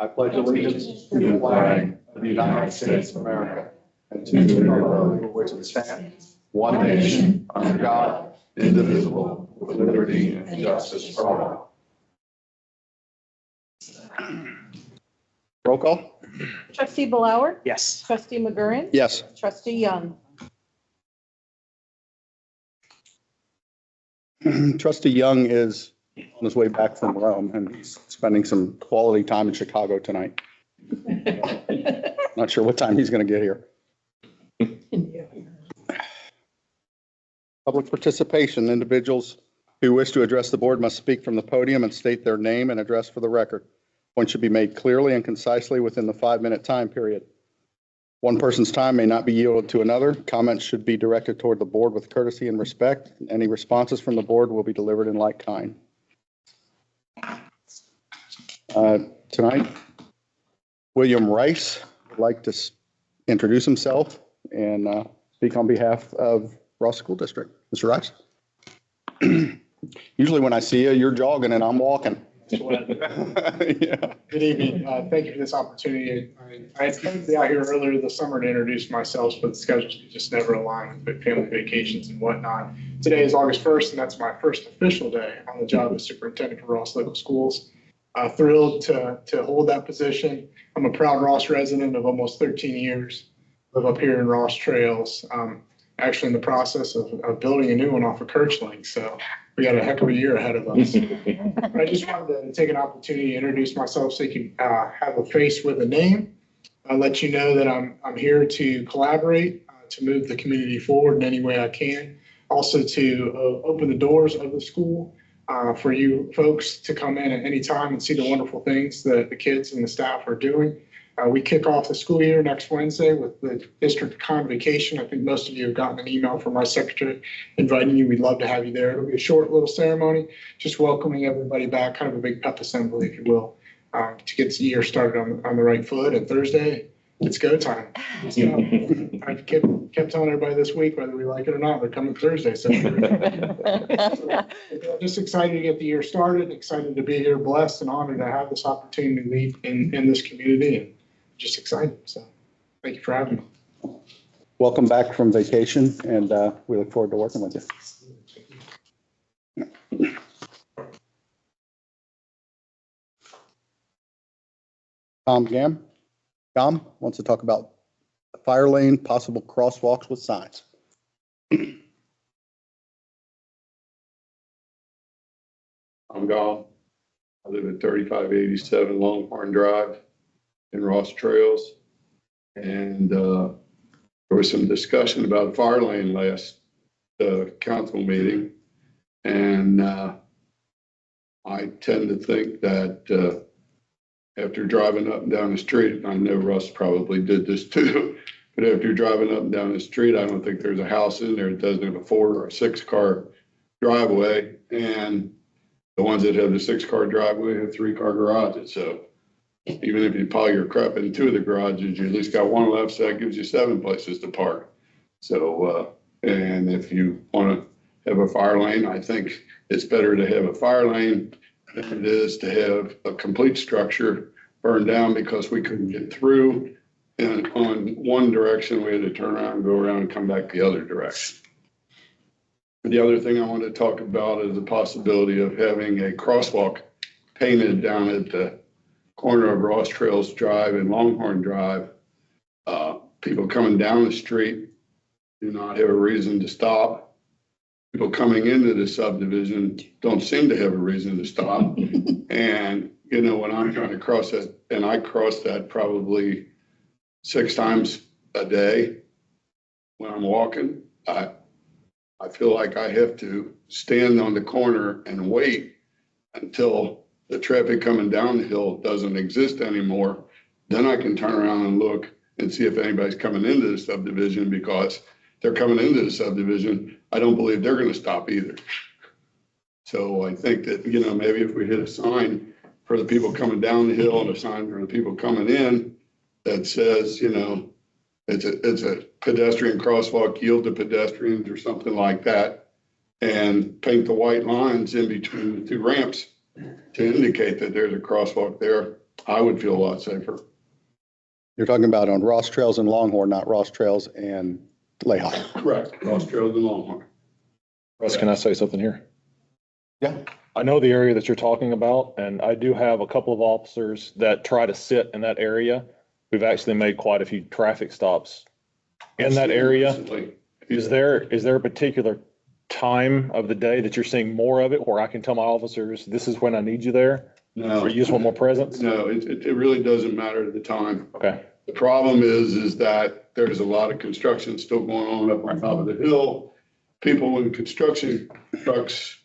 I pledge allegiance to the flag of the United States of America and to the republic for which it stands, one nation, under God, indivisible, with liberty and justice for all. Roll call? Trustee Blower? Yes. Trustee McGurran? Yes. Trustee Young? Trustee Young is on his way back from Rome and he's spending some quality time in Chicago tonight. Not sure what time he's going to get here. Public participation. Individuals who wish to address the board must speak from the podium and state their name and address for the record. Points should be made clearly and concisely within the 5-minute time period. One person's time may not be yielded to another. Comments should be directed toward the board with courtesy and respect. Any responses from the board will be delivered in like kind. Tonight, William Rice would like to introduce himself and speak on behalf of Ross School District. Mr. Rice? Usually when I see you, you're jogging and I'm walking. Yeah. Good evening. Thank you for this opportunity. I had planned to be out here earlier this summer to introduce myself, but the schedules just never align with family vacations and whatnot. Today is August 1st, and that's my first official day on the job as superintendent for Ross Local Schools. Thrilled to hold that position. I'm a proud Ross resident of almost 13 years. Live up here in Ross Trails. Actually in the process of building a new one off of Kirchling. So we got a heck of a year ahead of us. I just wanted to take an opportunity to introduce myself so you can have a face with a name. I'll let you know that I'm here to collaborate, to move the community forward in any way I can. Also to open the doors of the school for you folks to come in at any time and see the wonderful things that the kids and the staff are doing. We kick off the school year next Wednesday with the district convocation. I think most of you have gotten an email from my secretary inviting you. We'd love to have you there. It'll be a short little ceremony, just welcoming everybody back, kind of a big pep assembly, if you will, to get the year started on the right foot. And Thursday, it's go time. So, I kept telling everybody this week, whether we like it or not, they're coming Thursday. So just excited to get the year started, excited to be here, blessed and honored to have this opportunity to lead in this community. And just excited. So thank you for having me. Welcome back from vacation, and we look forward to working with you. Tom Gam wants to talk about the fire lane, possible crosswalks with signs. I'm Gam. I live at 3587 Longhorn Drive in Ross Trails, and there was some discussion about fire lane last council meeting, and I tend to think that after driving up and down the street, and I know Russ probably did this too, but after driving up and down the street, I don't think there's a house in there that doesn't have a 4 or 6 car driveway, and the ones that have the 6 car driveway have 3 car garages. So even if you pile your crap in 2 of the garages, you at least got 1 left, so that gives you 7 places to park. So, and if you want to have a fire lane, I think it's better to have a fire lane than it is to have a complete structure burned down because we couldn't get through. And on one direction, we had to turn around, go around and come back the other direction. The other thing I want to talk about is the possibility of having a crosswalk painted down at the corner of Ross Trails Drive and Longhorn Drive. People coming down the street do not have a reason to stop. People coming into the subdivision don't seem to have a reason to stop. And, you know, when I'm trying to cross that, and I cross that probably 6 times a day when I'm walking, I feel like I have to stand on the corner and wait until the traffic coming down the hill doesn't exist anymore. Then I can turn around and look and see if anybody's coming into the subdivision, because they're coming into the subdivision. I don't believe they're going to stop either. So I think that, you know, maybe if we hit a sign for the people coming down the hill and a sign for the people coming in that says, you know, it's a pedestrian crosswalk, yield to pedestrians or something like that, and paint the white lines in between the 2 ramps to indicate that there's a crosswalk there, I would feel a lot safer. You're talking about on Ross Trails and Longhorn, not Ross Trails and Lehigh. Correct. Ross Trails and Longhorn. Russ, can I say something here? Yeah. I know the area that you're talking about, and I do have a couple of officers that try to sit in that area. We've actually made quite a few traffic stops in that area. Recently. Is there a particular time of the day that you're seeing more of it where I can tell my officers, this is when I need you there? No. Or you just want more presence? No, it really doesn't matter at the time. Okay. The problem is that there's a lot of construction still going on up on top of the hill. People in construction trucks,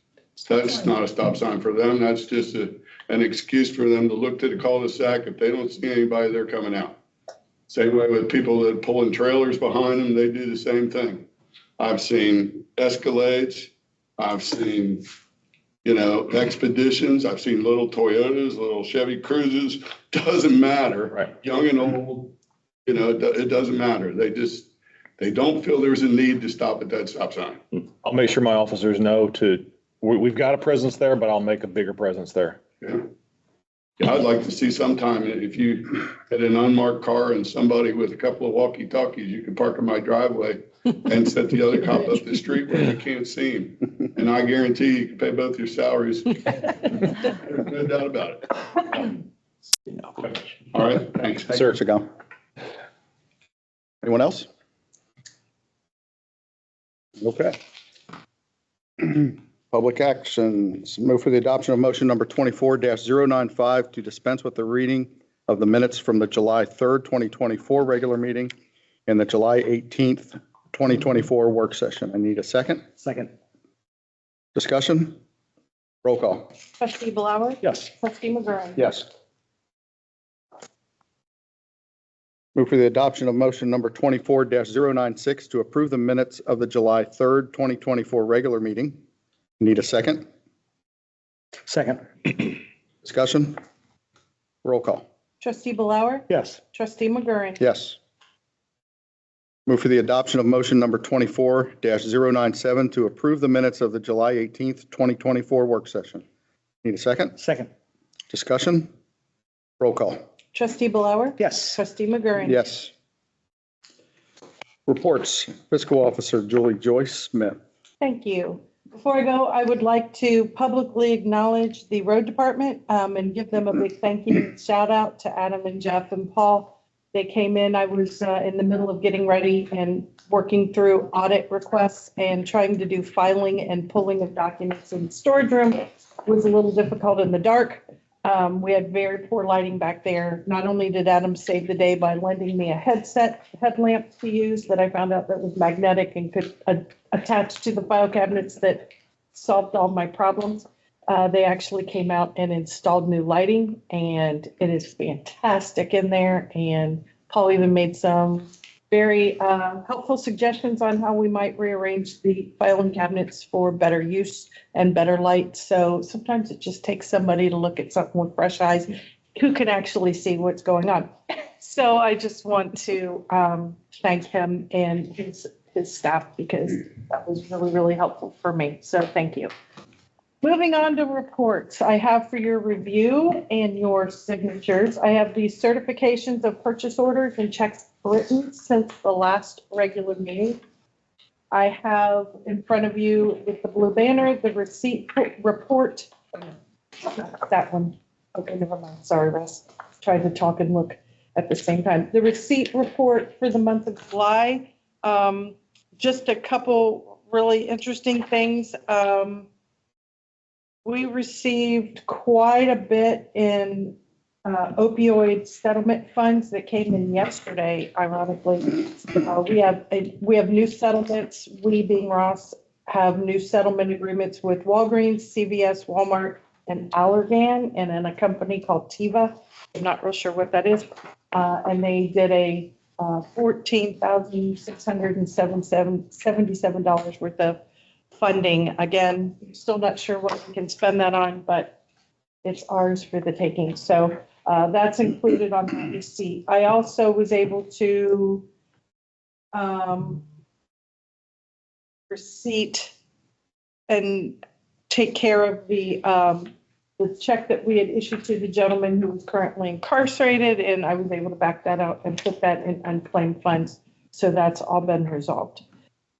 that's not a stop sign for them. That's just an excuse for them to look to the cul-de-sac. If they don't see anybody, they're coming out. Same way with people that pulling trailers behind them, they do the same thing. I've seen Escalades. I've seen, Expeditions. I've seen little Toyotas, little Chevy Cruises. Doesn't matter. Right. Young and old, it doesn't matter. They don't feel there's a need to stop at that stop sign. I'll make sure my officers know we've got a presence there, but I'll make a bigger presence there. Yeah. Yeah, I'd like to see sometime if you had an unmarked car and somebody with a couple of walkie-talkies, you could park in my driveway and set the other cop up the street where you can't see him. And I guarantee you can pay both your salaries. There's no doubt about it. All right, thanks. Sir, go. Anyone else? Okay. Public actions. Move for the adoption of motion number 24-095 to dispense with the reading of the minutes from the July 3rd, 2024 regular meeting and the July 18th, 2024 work session. I need a second. Second. Discussion? Roll call. Trustee Blower? Yes. Trustee McGurran? Yes. Move for the adoption of motion number 24-096 to approve the minutes of the July 3rd, 2024 regular meeting. Need a second? Second. Discussion? Roll call. Trustee Blower? Yes. Trustee McGurran? Yes. Move for the adoption of motion number 24-097 to approve the minutes of the July 18th, 2024 work session. Need a second? Second. Discussion? Roll call. Trustee Blower? Yes. Trustee McGurran? Yes. Reports. Fiscal Officer Julie Joyce Smith. Thank you. Before I go, I would like to publicly acknowledge the road department and give them a big thank you and shout out to Adam and Jeff and Paul. They came in, I was in the middle of getting ready and working through audit requests and trying to do filing and pulling of documents in the storage room. It was a little difficult in the dark. We had very poor lighting back there. Not only did Adam save the day by lending me a headlamp to use that I found out that was magnetic and could attach to the file cabinets that solved all my problems. They actually came out and installed new lighting, and it is fantastic in there. And Paul even made some very helpful suggestions on how we might rearrange the filing cabinets for better use and better light. So sometimes it just takes somebody to look at something with fresh eyes who can actually see what's going on. So I just want to thank him and his staff because that was really, really helpful for me. So thank you. Moving on to reports, I have for your review and your signatures. I have the certifications of purchase orders and checks written since the last regular meeting. I have in front of you with the blue banner, the receipt report. That one. Okay, never mind. Sorry, Russ. Tried to talk and look at the same time. The receipt report for the month of July. Just a couple really interesting things. We received quite a bit in opioid settlement funds that came in yesterday, ironically. We have new settlements. We, being Ross, have new settlement agreements with Walgreens, CVS, Walmart, and Allergan, and then a company called Tiva. I'm not real sure what that is. And they did a $14,677 worth of funding. Again, still not sure what we can spend that on, but it's ours for the taking. So that's included on that receipt. I also was able to receipt and take care of the the check that we had issued to the gentleman who was currently incarcerated, and I was able to back that out and put that in unclaimed funds. So that's all been resolved.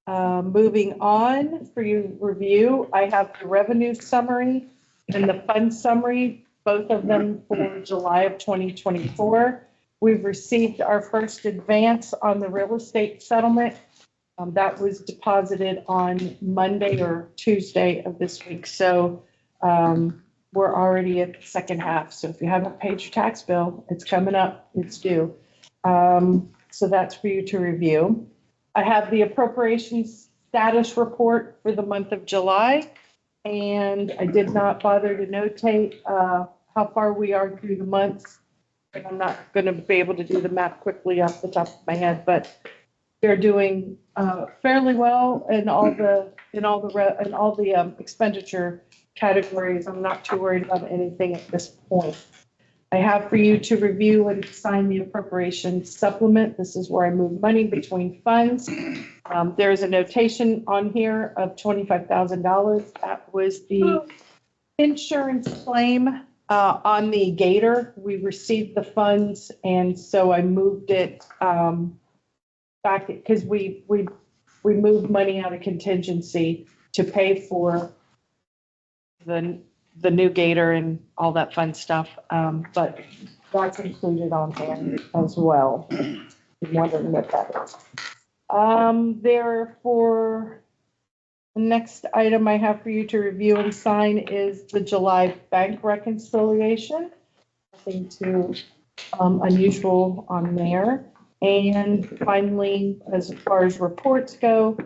Moving on for your review, I have the revenue summary and the fund summary, both of them for July of 2024. We've received our first advance on the real estate settlement. That was deposited on Monday or Tuesday of this week. So we're already at the second half. So if you haven't paid your tax bill, it's coming up, it's due. So that's for you to review. I have the appropriations status report for the month of July, and I did not bother to notate how far we are through the months. And I'm not going to be able to do the math quickly off the top of my head, but they're doing fairly well in all the expenditure categories. I'm not too worried about anything at this point. I have for you to review and sign the appropriations supplement. This is where I move money between funds. There is a notation on here of $25,000. That was the insurance claim on the Gator. We received the funds, and so I moved it back because we moved money out of contingency to pay for the new Gator and all that fun stuff. But that's included on there as well. I'm wondering what that is. Therefore, the next item I have for you to review and sign is the July bank reconciliation. Nothing too unusual on there. And finally, as far as reports go,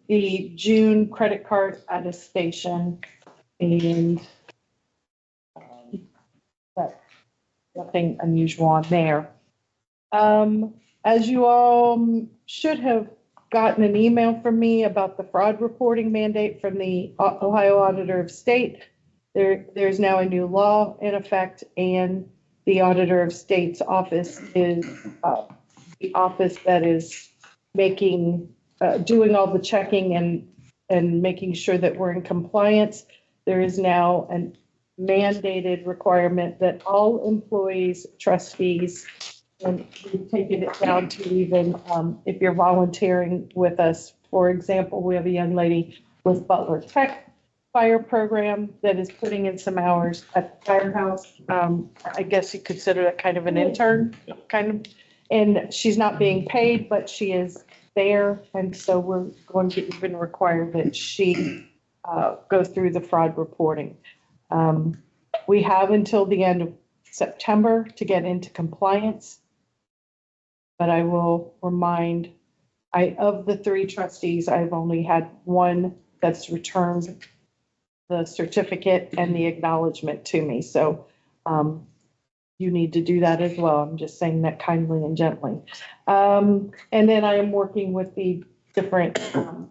the June credit card attestation, and but nothing unusual on there. As you all should have gotten an email from me about the fraud reporting mandate from the Ohio Auditor of State. There's now a new law in effect, and the Auditor of State's office is the office that is making, doing all the checking and making sure that we're in compliance. There is now a mandated requirement that all employees, trustees, and we've taken it down to even if you're volunteering with us. For example, we have a young lady with Butler Tech Fire Program that is putting in some hours at the firehouse. I guess you consider that kind of an intern, kind of. And she's not being paid, but she is there. And so we're going to even require that she go through the fraud reporting. We have until the end of September to get into compliance. But I will remind, of the 3 trustees, I've only had one that's returned the certificate and the acknowledgement to me. So you need to do that as well. I'm just saying that kindly and gently. And then I am working with the different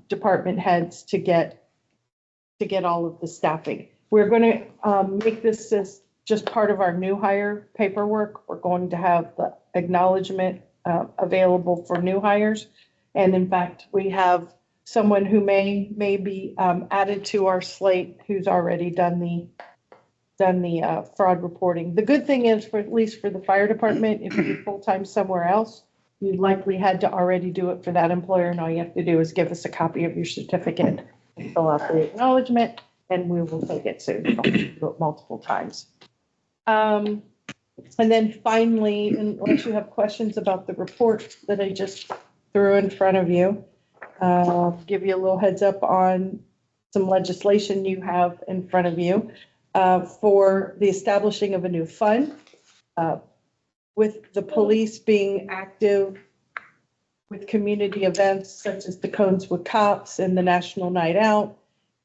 department heads to get all of the staffing. We're going to make this as just part of our new hire paperwork. We're going to have the acknowledgement available for new hires. And in fact, we have someone who may be added to our slate who's already done the fraud reporting. The good thing is, for at least for the fire department, if you're full-time somewhere else, you likely had to already do it for that employer, and all you have to do is give us a copy of your certificate, fill out the acknowledgement, and we will take it soon. You don't have to do it multiple times. And then finally, unless you have questions about the report that I just threw in front of you, give you a little heads up on some legislation you have in front of you for the establishing of a new fund. With the police being active with community events such as the Cones with Cops and the National Night Out,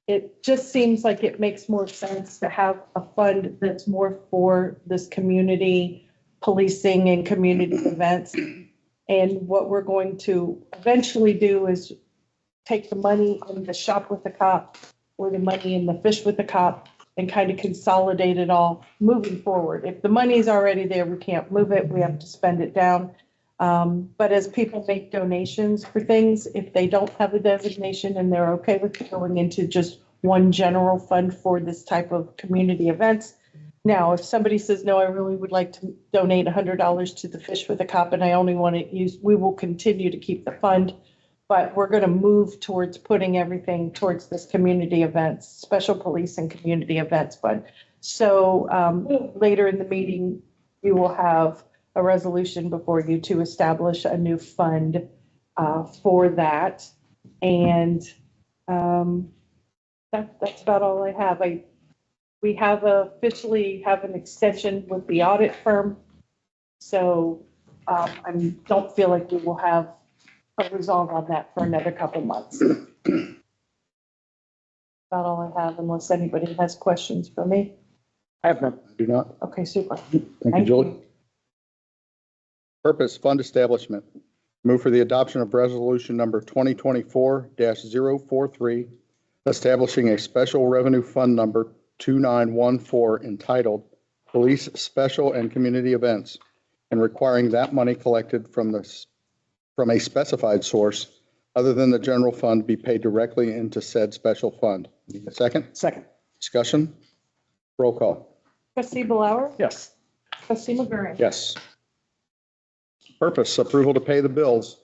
it just seems like it makes more sense to have a fund that's more for this community policing and community events. And what we're going to eventually do is take the money in the Shop with the Cop or the money in the Fish with the Cop and kind of consolidate it all moving forward. If the money is already there, we can't move it. We have to spend it down. But as people make donations for things, if they don't have a designation and they're okay with going into just one general fund for this type of community events, Now, if somebody says, no, I really would like to donate $100 to the Fish with a Cup and I only want to use, we will continue to keep the fund. But we're going to move towards putting everything towards this community events, special police and community events fund. So later in the meeting, you will have a resolution before you to establish a new fund for that. And that's about all I have. We have officially have an extension with the audit firm. So I don't feel like we will have a resolve on that for another couple months. About all I have, unless anybody has questions for me. I have none. Do not. Okay, super. Thank you, Julie. Purpose, fund establishment. Move for the adoption of resolution number 2024-043, establishing a special revenue fund number 2914 entitled Police Special and Community Events, and requiring that money collected from a specified source other than the general fund be paid directly into said special fund. Need a second? Second. Discussion? Roll call. Trustee Blower? Yes. Trustee McGurran? Yes. Purpose, approval to pay the bills.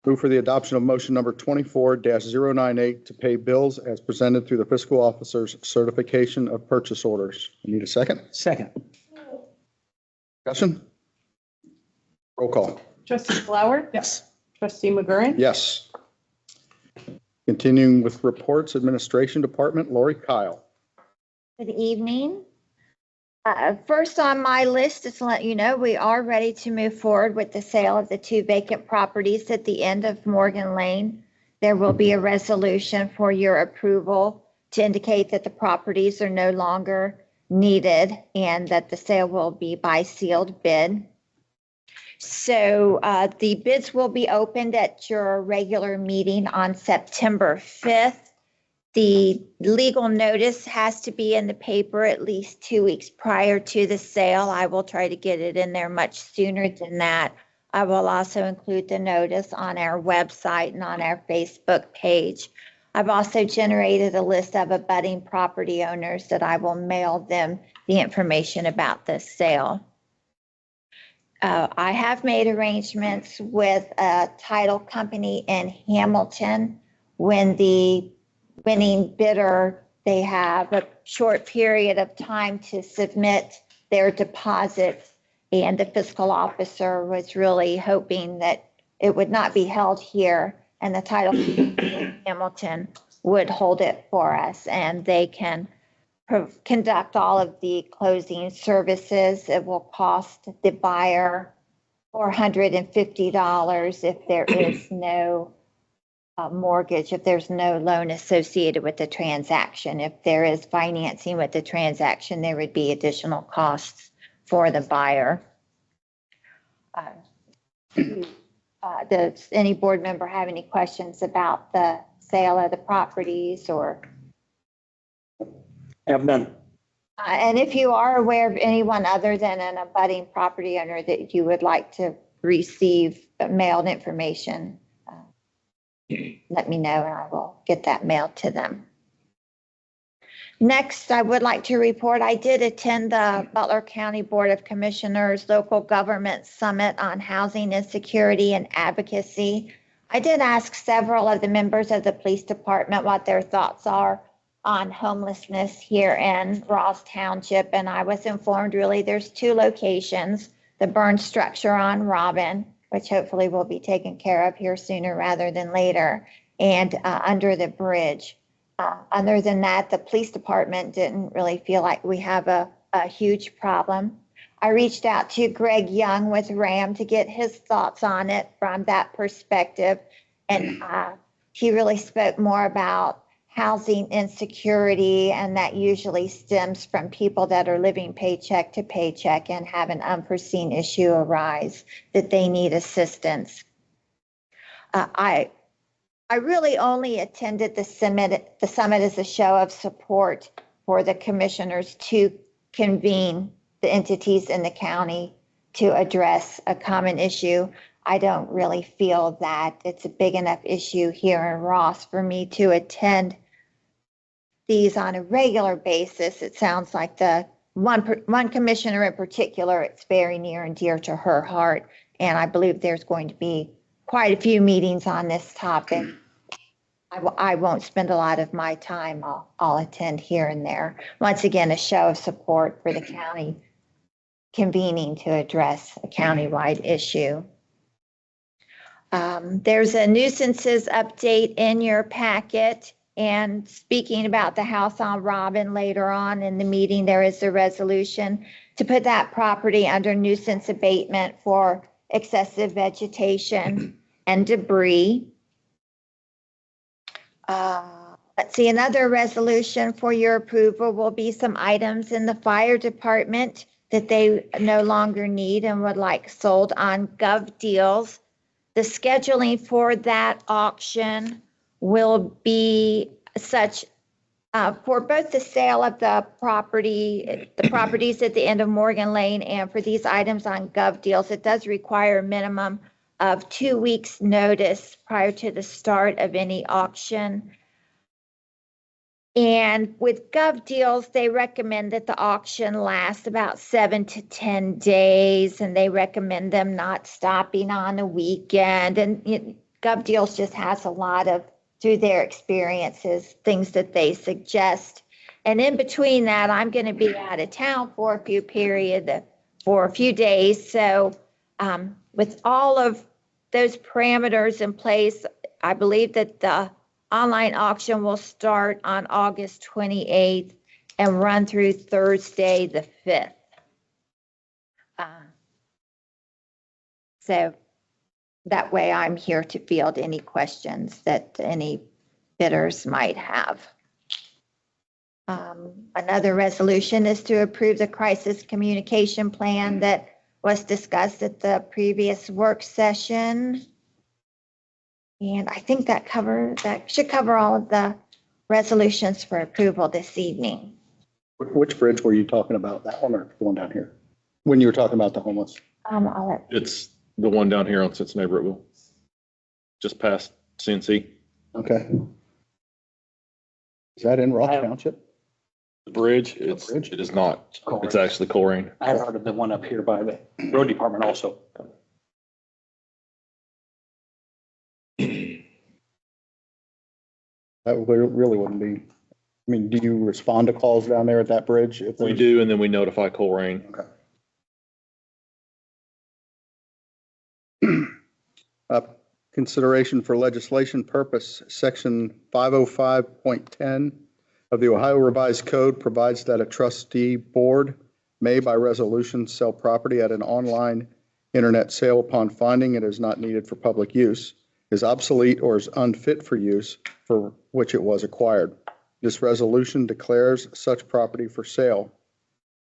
Move for the adoption of motion number 24-098 to pay bills as presented through the fiscal officer's certification of purchase orders. Need a second? Second. Discussion? Roll call. Trustee Blower? Yes. Trustee McGurran? Yes. Continuing with reports, Administration Department, Lori Kyle. Good evening. First on my list is to let you know we are ready to move forward with the sale of the 2 vacant properties at the end of Morgan Lane. There will be a resolution for your approval to indicate that the properties are no longer needed and that the sale will be by sealed bid. So the bids will be opened at your regular meeting on September 5th. The legal notice has to be in the paper at least 2 weeks prior to the sale. I will try to get it in there much sooner than that. I will also include the notice on our website and on our Facebook page. I've also generated a list of abutting property owners that I will mail them the information about this sale. I have made arrangements with a title company in Hamilton. When the winning bidder, they have a short period of time to submit their deposits, and the fiscal officer was really hoping that it would not be held here and the title company in Hamilton would hold it for us, and they can conduct all of the closing services. It will cost the buyer $450 if there is no mortgage, if there's no loan associated with the transaction. If there is financing with the transaction, there would be additional costs for the buyer. Does any board member have any questions about the sale of the properties or? I have none. And if you are aware of anyone other than an abutting property owner that you would like to receive mailed information, let me know and I will get that mailed to them. Next, I would like to report I did attend the Butler County Board of Commissioners Local Government Summit on Housing Insecurity and Advocacy. I did ask several of the members of the police department what their thoughts are on homelessness here in Ross Township, and I was informed really there's 2 locations, the burned structure on Robin, which hopefully will be taken care of here sooner rather than later, and under the bridge. Other than that, the police department didn't really feel like we have a huge problem. I reached out to Greg Young with RAM to get his thoughts on it from that perspective, and he really spoke more about housing insecurity, and that usually stems from people that are living paycheck to paycheck and have an unforeseen issue arise that they need assistance. I really only attended the summit as a show of support for the commissioners to convene the entities in the county to address a common issue. I don't really feel that it's a big enough issue here in Ross for me to attend these on a regular basis. It sounds like the one commissioner in particular, it's very near and dear to her heart. And I believe there's going to be quite a few meetings on this topic. I won't spend a lot of my time. I'll attend here and there. Once again, a show of support for the county convening to address a countywide issue. There's a nuisances update in your packet. And speaking about the house on Robin later on in the meeting, there is a resolution to put that property under nuisance abatement for excessive vegetation and debris. Let's see, another resolution for your approval will be some items in the fire department that they no longer need and would like sold on Gov Deals. The scheduling for that auction will be such for both the sale of the properties at the end of Morgan Lane and for these items on Gov Deals. It does require a minimum of 2 weeks notice prior to the start of any auction. And with Gov Deals, they recommend that the auction lasts about 7 to 10 days, and they recommend them not stopping on a weekend. And Gov Deals just has a lot of, through their experiences, things that they suggest. And in between that, I'm going to be out of town for a few days. So with all of those parameters in place, I believe that the online auction will start on August 28th and run through Thursday the 5th. So that way I'm here to field any questions that any bidders might have. Another resolution is to approve the crisis communication plan that was discussed at the previous work session. And I think that should cover all of the resolutions for approval this evening. Which bridge were you talking about? That one or the one down here? When you were talking about the homeless? It's the one down here on Cincinnati-Brooksville, just past CNC. Okay. Is that in Ross Township? The bridge, bridge? it is not. It's actually Coleraine. I had heard of the one up here by the road department also. That really wouldn't be, I mean, do you respond to calls down there at that bridge? If We there's- do, and then we notify Coleraine. Okay. Consideration for legislation purpose, section 505.10 of the Ohio Revised Code provides that a trustee board may by resolution sell property at an online internet sale upon finding it is not needed for public use, is obsolete or is unfit for use for which it was acquired. This resolution declares such property for sale.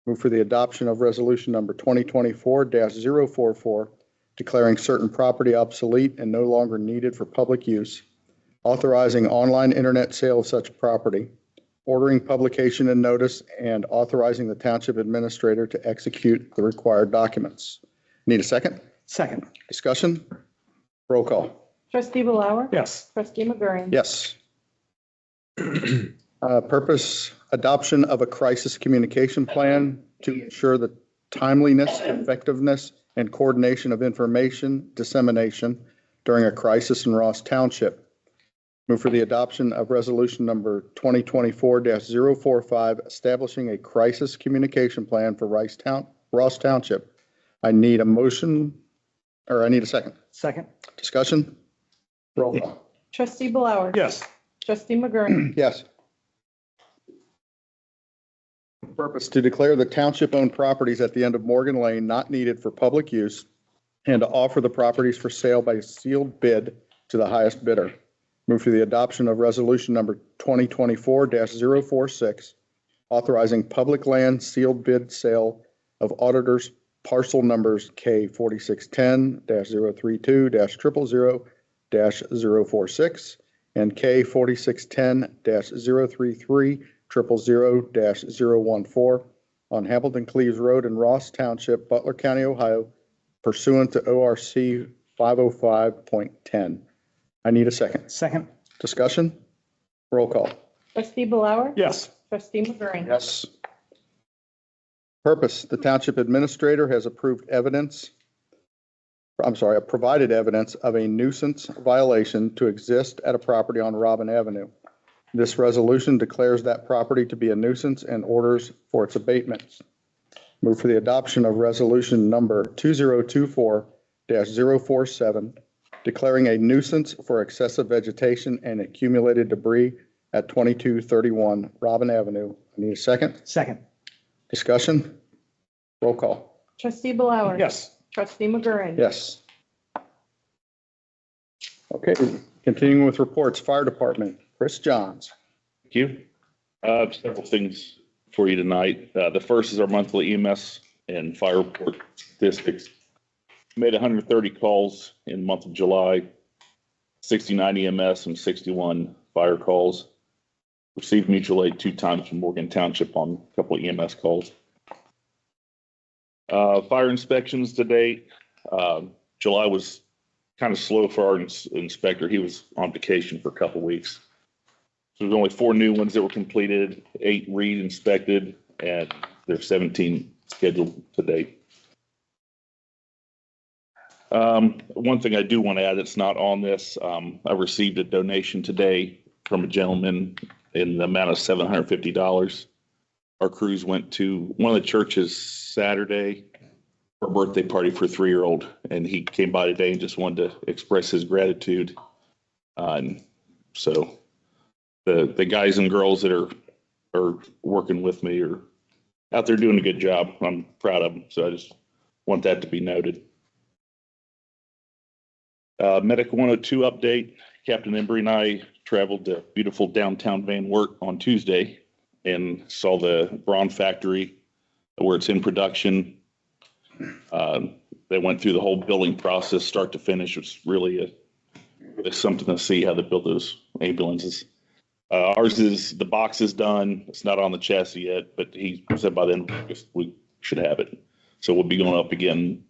Move for the adoption of resolution number 2024-044, declaring certain property obsolete and no longer needed for public use, authorizing online internet sale of such property, ordering publication and notice, and authorizing the township administrator to execute the required documents. Need a second? Second. Discussion? Roll call. Trustee Blower? Yes. Trustee McGurran? Yes. Purpose, adoption of a crisis communication plan to ensure the timeliness, effectiveness, and coordination of information dissemination during a crisis in Ross Township. Move for the adoption of resolution number 2024-045, establishing a crisis communication plan for Ross Township. I need a motion, or I need a second. Second. Discussion? Roll call. Trustee Blower? Yes. Trustee McGurran? Yes. Purpose, to declare the township-owned properties at the end of Morgan Lane not needed for public use and to offer the properties for sale by sealed bid to the highest bidder. Move for the adoption of resolution number 2024-046, authorizing public land sealed bid sale of auditors parcel numbers K4610-032-000-046 and K4610-033-000-014 on Hamilton Cleves Road in Ross Township, Butler County, Ohio, pursuant to ORC 505.10. I need a second. Second. Discussion? Roll call. Trustee Blower? Yes. Trustee McGurran? Yes. Purpose, the township administrator has provided evidence of a nuisance violation to exist at a property on Robin Avenue. This resolution declares that property to be a nuisance and orders for its abatement. Move for the adoption of resolution number 2024-047, declaring a nuisance for excessive vegetation and accumulated debris at 2231 Robin Avenue. I need a second. Second. Discussion? Roll call. Trustee Blower? Yes. Trustee McGurran? Yes. Okay, continuing with reports, Fire Department, Chris Johns. Thank you. Several things for you tonight. The first is our monthly EMS and fire report statistics. Made 130 calls in the month of July, 69 EMS and 61 fire calls. Received mutual aid 2 times from Morgan Township on a couple of EMS calls. Fire inspections to date. July was kind of slow for our inspector. He was on vacation for a couple of weeks. So there's only 4 new ones that were completed, 8 re-inspected, and there's 17 scheduled to date. One thing I do want to add that's not on this, I received a donation today from a gentleman in the amount of $750. Our crews went to one of the churches Saturday for a birthday party for a 3-year-old, and he came by today and just wanted to express his gratitude. And so the guys and girls that are working with me are out there doing a good job. I'm proud of them. So I just want that to be noted. Medic 102 update. Captain Embry and I traveled to beautiful downtown Van Wert on Tuesday and saw the Braun factory where it's in production. They went through the whole building process, start to finish. It's really something to see how they build those ambulances. Ours is, the box is done. It's not on the chassis yet, but he said by then we should have it. So we'll be going up again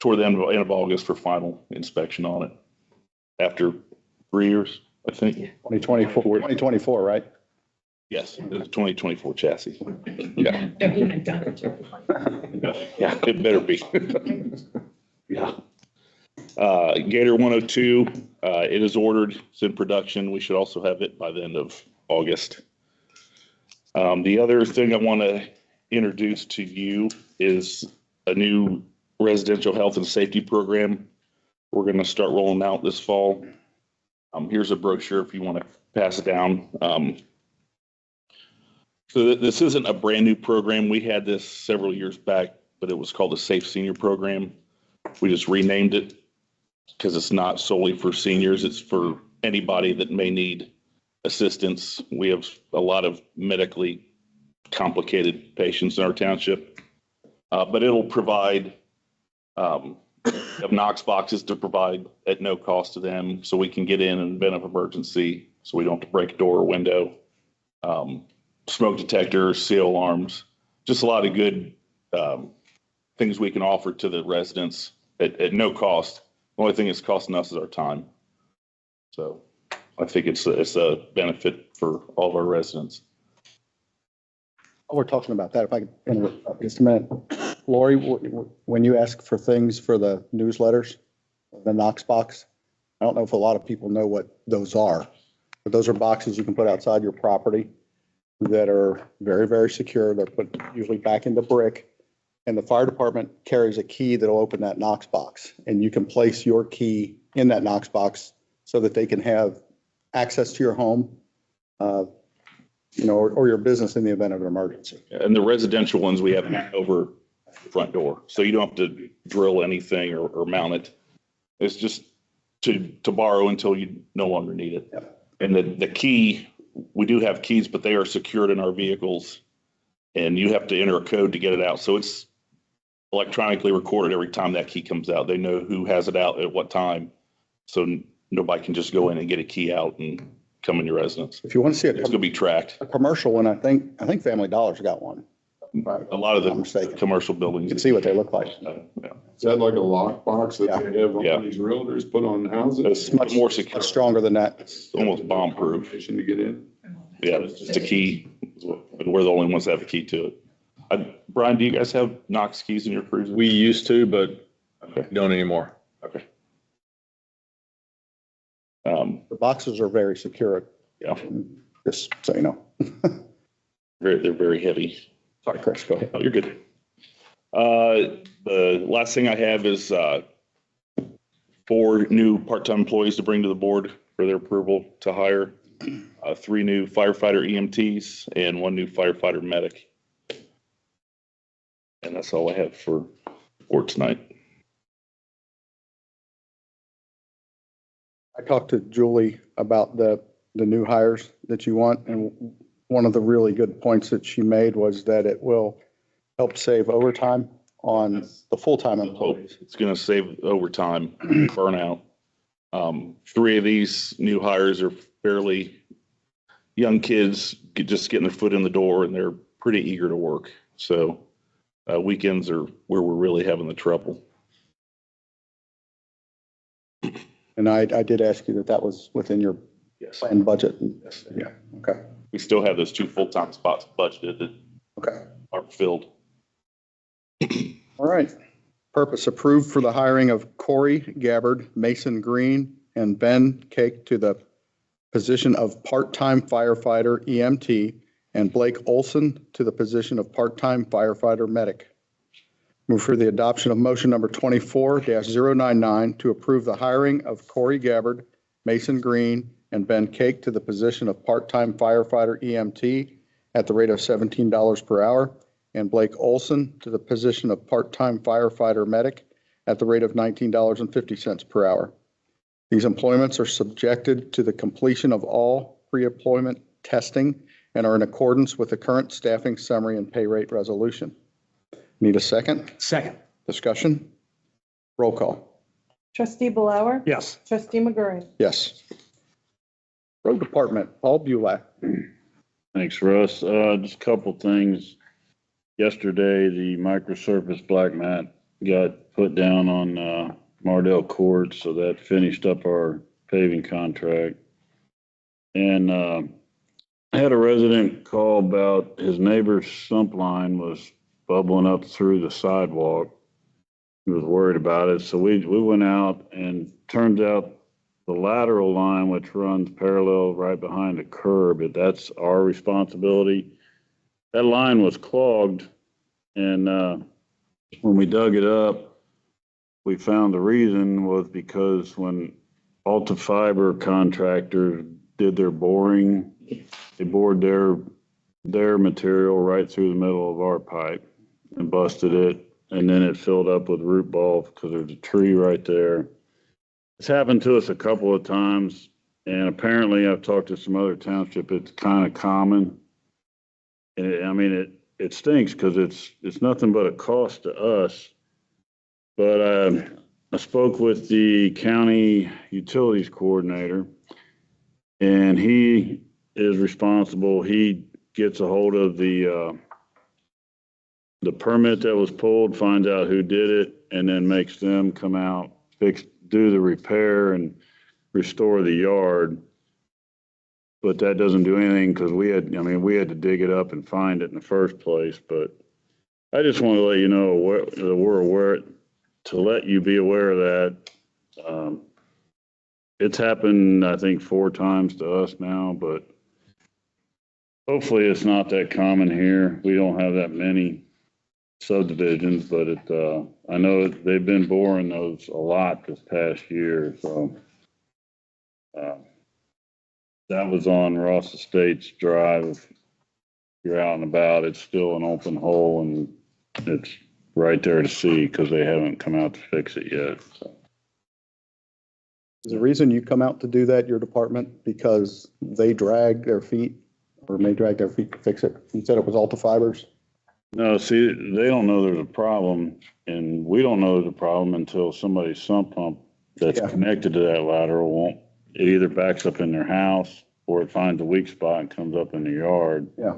toward the end of August for final inspection on it after 3 years, I think. 2024, right? Yes, it's a 2024 chassis. Yeah. Yeah, it better be. Yeah. Gator 102, it is ordered. It's in production. We should also have it by the end of August. The other thing I want to introduce to you is a new residential health and safety program we're going to start rolling out this fall. Here's a brochure if you want to pass it down. So this isn't a brand new program. We had this several years back, but it was called the Safe Senior Program. We just renamed it because it's not solely for seniors. It's for anybody that may need assistance. We have a lot of medically complicated patients in our township, but it'll provide Knox boxes to provide at no cost to them so we can get in an event of emergency so we don't have to break a door or window. Smoke detectors, seal alarms, just a lot of good things we can offer to the residents at no cost. The only thing it's costing us is our time. So I think it's a benefit for all of our residents. Oh, we're talking about that. If I could interrupt just a minute. Lori, when you ask for things for the newsletters, the Knox box, I don't know if a lot of people know what those are, but those are boxes you can put outside your property that are very, very secure. They're put usually back into brick. And the fire department carries a key that'll open that Knox box. And you can place your key in that Knox box so that they can have access to your home, or your business in the event of an emergency. And the residential ones we have over the front door. So you don't have to drill anything or mount it. It's just to borrow until you no longer need it. Yep. And the key, we do have keys, but they are secured in our vehicles and you have to enter a code to get it out. So it's electronically recorded every time that key comes out. They know who has it out at what time. So nobody can just go in and get a key out and come in your residence. If you want to see It's going to be tracked. a commercial one, I think Family Dollar's got one. A lot of I'm the mistaken. commercial You buildings. can see what they look like. Yeah. Is that like a lockbox that they have Yeah. on these realtors put on houses? It's much more secure. Much stronger than that. It's almost bomb proof. Permission to get in? Yeah, it's just a key. And we're the only ones that have a key to it. Brian, do you guys have Knox keys in your cruiser? We used to, but Okay. don't anymore. Okay. The boxes are very secure, Yeah, just so you know. they're very heavy. Sorry, Chris, go ahead. Oh, you're good. The last thing I have is 4 new part-time employees to bring to the board for their approval to hire. 3 new firefighter EMTs and 1 new firefighter medic. And that's all I have for tonight. I talked to Julie about the new hires that you want, and one of the really good points that she made was that it will help save overtime on the full-time employees. It's going to save overtime, burnout. 3 of these new hires are fairly young kids, just getting their foot in the door, and they're pretty eager to work. So weekends are where we're really having the trouble. And I did ask you that was within your Yes. planned budget. Yes. Yeah, okay, We still have those 2 full-time spots budgeted that okay. aren't filled. All right. Purpose approved for the hiring of Corey Gabbard, Mason Green, and Ben Cake to the position of part-time firefighter EMT, and Blake Olson to the position of part-time firefighter medic. Move for the adoption of motion number 24-099 to approve the hiring of Corey Gabbard, Mason Green, and Ben Cake to the position of part-time firefighter EMT at the rate of $17 per hour, and Blake Olson to the position of part-time firefighter medic at the rate of $19.50 per hour. These employments are subjected to the completion of all pre-employment testing and are in accordance with the current staffing summary and pay rate resolution. Need a second? Second. Discussion? Roll call. Trustee Blower? Yes. Trustee McGurran? Yes. Road Department, Paul Bulak. Thanks, Russ. Just a couple things. Yesterday, the microsurface black mat got put down on Mardell Court, so that finished up our paving contract. And I had a resident call about his neighbor's sump line was bubbling up through the sidewalk. He was worried about it, so we went out, and turns out the lateral line, which runs parallel right behind the curb, that's our responsibility. That line was clogged, and when we dug it up, we found the reason was because when Alta Fiber contractors did their boring, they bored their material right through the middle of our pipe and busted it, and then it filled up with root balls because there's a tree right there. It's happened to us a couple of times, and apparently I've talked to some other township, it's kind of common. And it stinks because it's nothing but a cost to us. But I spoke with the county utilities coordinator, and he is responsible. He gets a hold of the permit that was pulled, finds out who did it, and then makes them come out, do the repair and restore the yard. But that doesn't do anything because we had to dig it up and find it in the first place. But I just want to let you know we're aware, to let you be aware of that. It's happened, I think, 4 times to us now, but hopefully it's not that common here. We don't have that many subdivisions, but I know they've been boring those a lot this past year. So that was on Ross Estates Drive. If you're out and about, it's still an open hole, and it's right there to see because they haven't come out to fix it yet. So. Is the reason you come out to do that, your department, because they drag their feet or may drag their feet to fix it? You said it was Alta Fibers? No, see, they don't know there's a problem, and we don't know there's a problem until somebody's sump pump that's connected to that lateral won't. It either backs up in their house or it finds a weak spot and comes up in the yard. Yeah.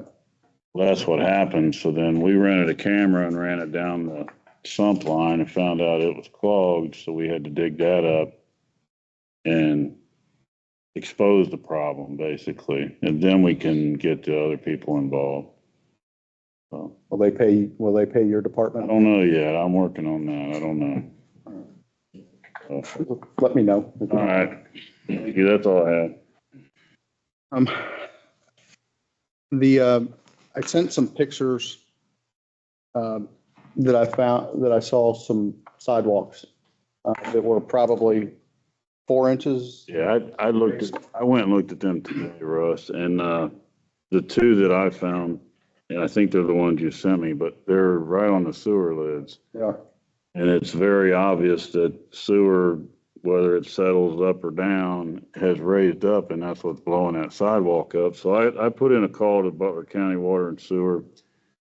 Well, that's what happened. So then we rented a camera and ran it down the sump line and found out it was clogged. So we had to dig that up. And expose the problem, basically, and then we can get the other people involved. So, Will they pay your I department? don't know yet. I'm working on that. I don't know. Let me know. All right. Thank you. That's all I had. I sent some pictures, that I saw some sidewalks, that were probably 4 inches. Yeah, I went and looked at them today, Russ, and, the two that I found, and I think they're the ones you sent me, but they're right on the sewer lids. Yeah. And it's very obvious that sewer, whether it settles up or down, has raised up, and that's what's blowing that sidewalk up. So I put in a call to Butler County Water and Sewer.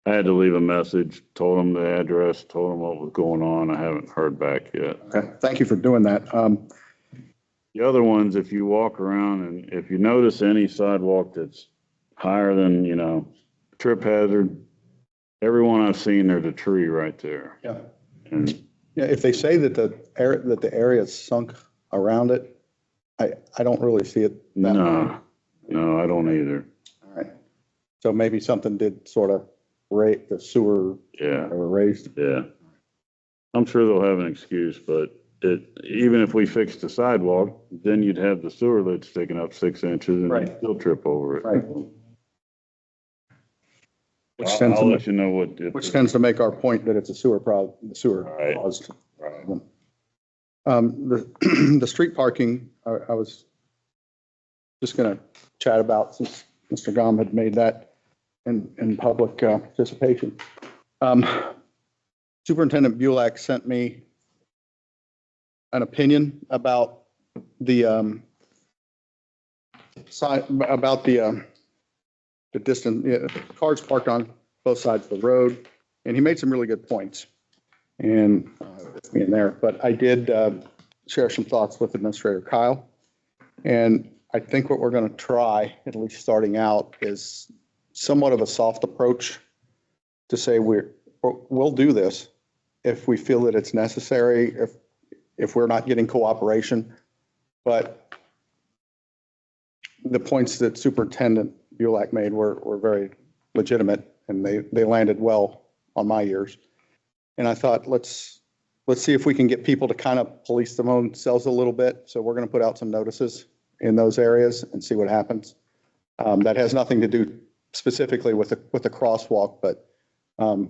I had to leave a message, told them the address, told them what was going on. I haven't heard back yet. Okay, thank you for doing that. The other ones, if you walk around and if you notice any sidewalk that's higher than, trip hazard, every one I've seen, there's a tree right there. Yeah. And Yeah, if they say that the area is sunk around it, I don't really see it that way. no, I don't either. All right. So maybe something did sort of rate the sewer Yeah, or raised. yeah. I'm sure they'll have an excuse, but even if we fixed the sidewalk, then you'd have the sewer lid sticking up 6 inches and Right. you'd still trip over it. Right. I'll let you know Which tends to make our point that it's a sewer problem, the sewer Right. caused. Right. The street parking, I was just going to chat about since Mr. Gom had made that in public participation. Superintendent Bulak sent me an opinion about the the distance, cars parked on both sides of the road, and he made some really good points. And with me in there, but I did share some thoughts with Administrator Kyle. And I think what we're going to try, at least starting out, is somewhat of a soft approach to say we'll do this if we feel that it's necessary, if we're not getting cooperation. But the points that Superintendent Bulak made were very legitimate, and they landed well on my ears. And I thought, let's see if we can get people to kind of police themselves a little bit. So we're going to put out some notices in those areas and see what happens. That has nothing to do specifically with the crosswalk, but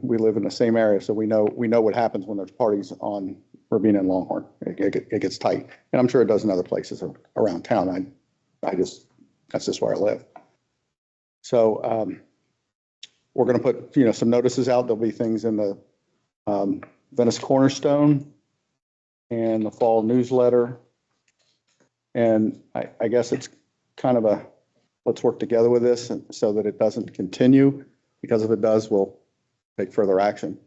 we live in the same area, so we know what happens when there's parties on Rabina and Longhorn. It gets tight, and I'm sure it does in other places around town. That's just where I live. So we're going to put some notices out. There'll be things in the Venice Cornerstone and the fall newsletter. And I guess it's kind of let's work together with this so that it doesn't continue, because if it does, we'll take further action.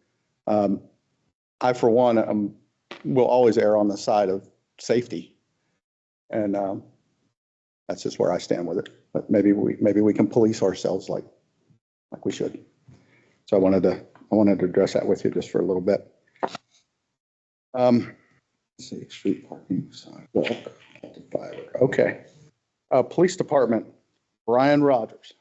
I, for one, will always err on the side of safety. And that's just where I stand with it. But maybe we can police ourselves like we should. So I wanted to address that with you just for a little bit. Let's see, street parking, sidewalk, fiber. Okay. Police Department, Brian Rogers.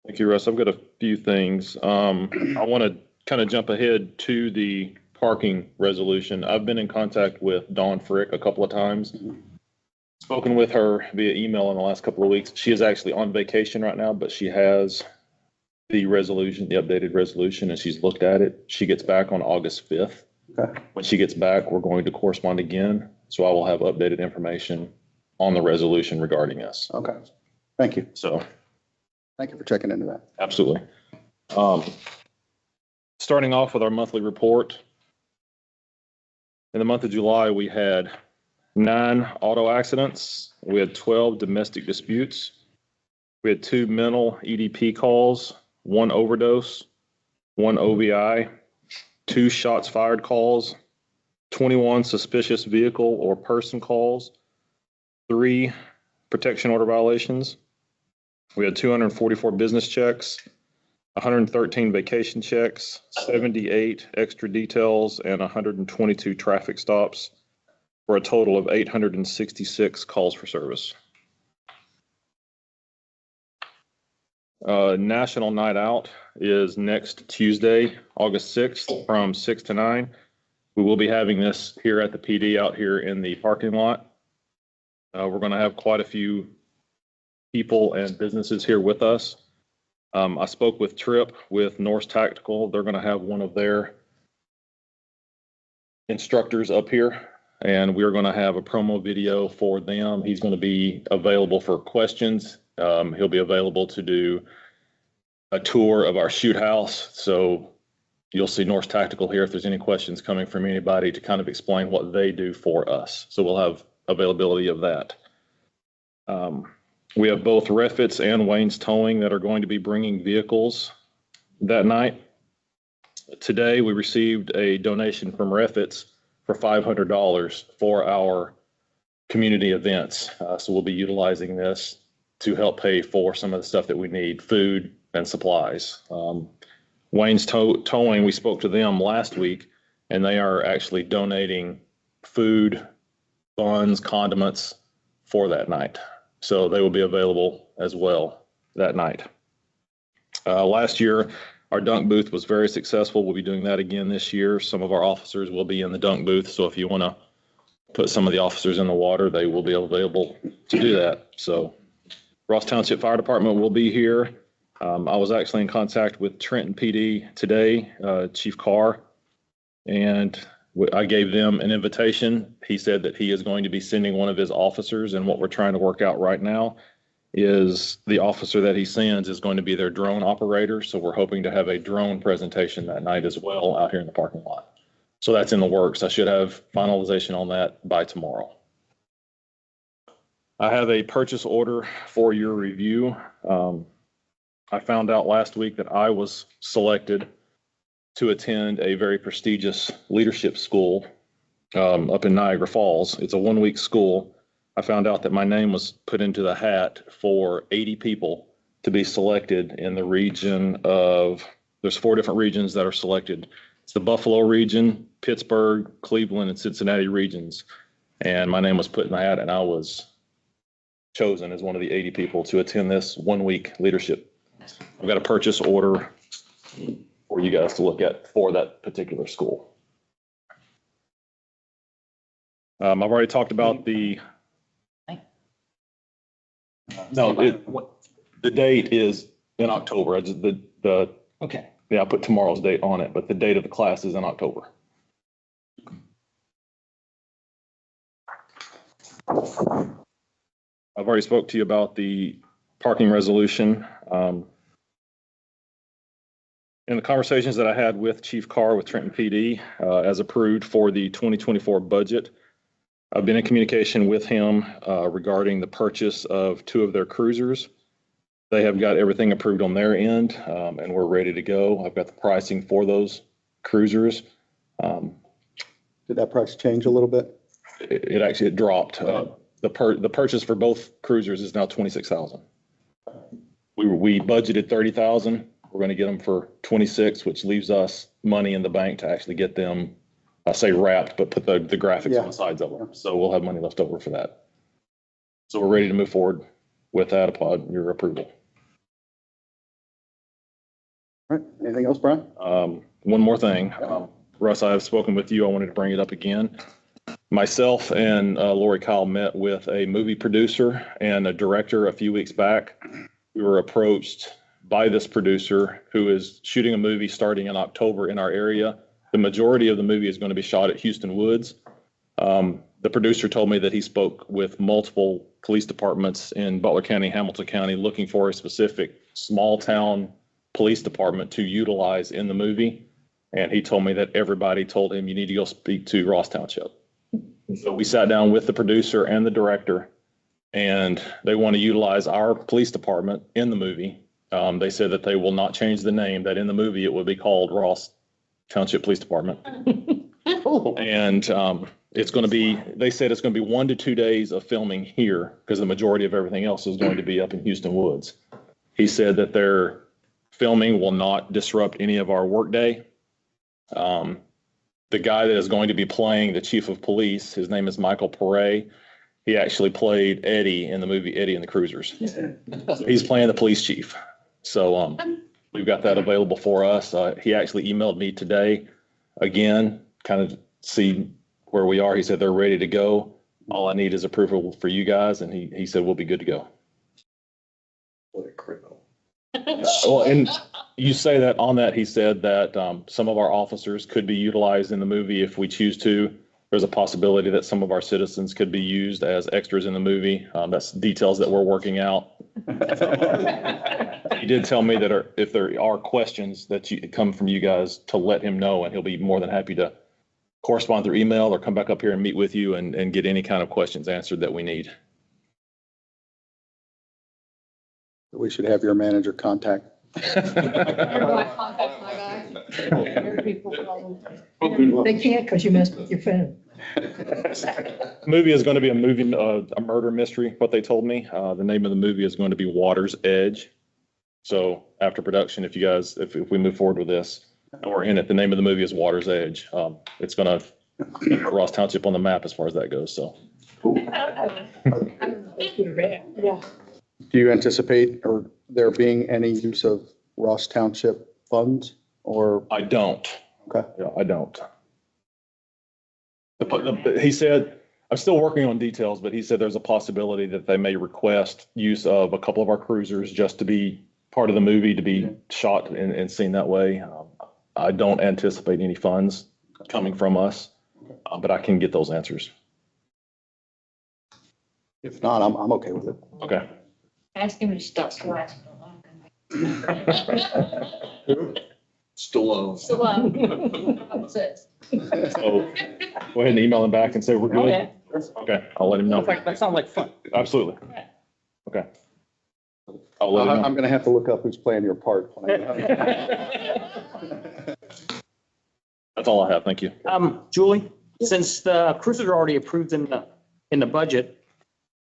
Thank you, Russ. I've got a few things. I want to kind of jump ahead to the parking resolution. I've been in contact with Dawn Frick a couple of times. Spoken with her via email in the last couple of weeks. She is actually on vacation right now, but she has the updated resolution, and she's looked at it. She gets back on August 5th. Okay. When she gets back, we're going to correspond again. So I will have updated information on the resolution regarding this. Okay. Thank you. So Thank you for checking into that. absolutely. Starting off with our monthly report. In the month of July, we had 9 auto accidents. We had 12 domestic disputes. We had 2 mental EDP calls, 1 overdose, 1 OVI, 2 shots fired calls, 21 suspicious vehicle or person calls, 3 protection order violations. We had 244 business checks, 113 vacation checks, 78 extra details, and 122 traffic stops, for a total of 866 calls for service. National Night Out is next Tuesday, August 6th from 6 to 9. We will be having this here at the PD out here in the parking lot. We're going to have quite a few people and businesses here with us. I spoke with Tripp with Norse Tactical. They're going to have one of their instructors up here, and we're going to have a promo video for them. He's going to be available for questions. He'll be available to do a tour of our shoot house. So you'll see Norse Tactical here if there's any questions coming from anybody to kind of explain what they do for us. So we'll have availability of that. We have both Refits and Wayne's Towing that are going to be bringing vehicles that night. Today, we received a donation from Refits for $500 for our community events. So we'll be utilizing this to help pay for some of the stuff that we need, food and supplies. Wayne's Towing, we spoke to them last week, and they are actually donating food, buns, condiments for that night. So they will be available as well that night. Last year, our dunk booth was very successful. We'll be doing that again this year. Some of our officers will be in the dunk booth. So if you want to put some of the officers in the water, they will be available to do that. So Ross Township Fire Department will be here. I was actually in contact with Trenton PD today, Chief Carr, and I gave them an invitation. He said that he is going to be sending one of his officers, and what we're trying to work out right now is the officer that he sends is going to be their drone operator. So we're hoping to have a drone presentation that night as well out here in the parking lot. So that's in the works. I should have finalization on that by tomorrow. I have a purchase order for your review. I found out last week that I was selected to attend a very prestigious leadership school up in Niagara Falls. It's a one-week school. I found out that my name was put into the hat for 80 people to be selected in the region of, there's 4 different regions that are selected. It's the Buffalo region, Pittsburgh, Cleveland, and Cincinnati regions. And my name was put in the hat, and I was chosen as one of the 80 people to attend this one-week leadership. I've got a purchase order for you guys to look at for that particular school. I've already talked about the, the date is in October. I just, Okay. yeah, I put tomorrow's date on it, but the date of the class is in October. I've already spoke to you about the parking resolution. In the conversations that I had with Chief Carr with Trenton PD, as approved for the 2024 budget, I've been in communication with him regarding the purchase of 2 of their cruisers. They have got everything approved on their end, and we're ready to go. I've got the pricing for those cruisers. Did that price change a little bit? It actually dropped. The purchase for both cruisers is now $26,000. We budgeted $30,000. We're going to get them for 26, which leaves us money in the bank to actually get them, I say wrapped, but put the graphics on the sides of them. So we'll have money left over for that. So we're ready to move forward with that upon your approval. All right. Anything else, Brian? One more thing. Russ, I have spoken with you. I wanted to bring it up again. Myself and Lori Kyle met with a movie producer and a director a few weeks back. We were approached by this producer who is shooting a movie starting in October in our area. The majority of the movie is going to be shot at Houston Woods. The producer told me that he spoke with multiple police departments in Butler County, Hamilton County, looking for a specific small town police department to utilize in the movie. And he told me that everybody told him, you need to go speak to Ross Township. So we sat down with the producer and the director, and they want to utilize our police department in the movie. They said that they will not change the name, that in the movie it will be called Ross Township Police Department. And it's going to be, they said it's going to be 1 to 2 days of filming here because the majority of everything else is going to be up in Houston Woods. He said that their filming will not disrupt any of our workday. The guy that is going to be playing the chief of police, his name is Michael Pere. He actually played Eddie in the movie Eddie and the Cruisers. So he's playing the police chief. So we've got that available for us. He actually emailed me today again, kind of see where we are. He said they're ready to go. All I need is approval for you guys, and he said we'll be good to go. What a criminal. Well, and you say that on that, he said that some of our officers could be utilized in the movie if we choose to. There's a possibility that some of our citizens could be used as extras in the movie. That's details that we're working out. He did tell me that if there are questions that come from you guys, to let him know, and he'll be more than happy to correspond through email or come back up here and meet with you and get any kind of questions answered that we need. We should have your manager contact. They can't because you messed with your phone. Movie is going to be a murder mystery, what they told me. The name of the movie is going to be Water's Edge. So after production, if we move forward with this and we're in it, the name of the movie is Water's Edge. It's going to put Ross Township on the map as far as that goes. So. Yeah. Do you anticipate there being any use of Ross Township funds or? I don't. Okay. Yeah, I don't. He said, I'm still working on details, but he said there's a possibility that they may request use of a couple of our cruisers just to be part of the movie, to be shot and seen that way. I don't anticipate any funds coming from us, but I can get those answers. If not, I'm okay with it. Okay. Ask him to stop slashing. Stallone. So go ahead and email him back and say we're good. Okay, I'll let him know. That sounds like fun. Absolutely. Okay. I'll let him know. I'm going to have to look up who's playing your part. That's all I have. Thank you. Julie, since the cruisers are already approved in the budget,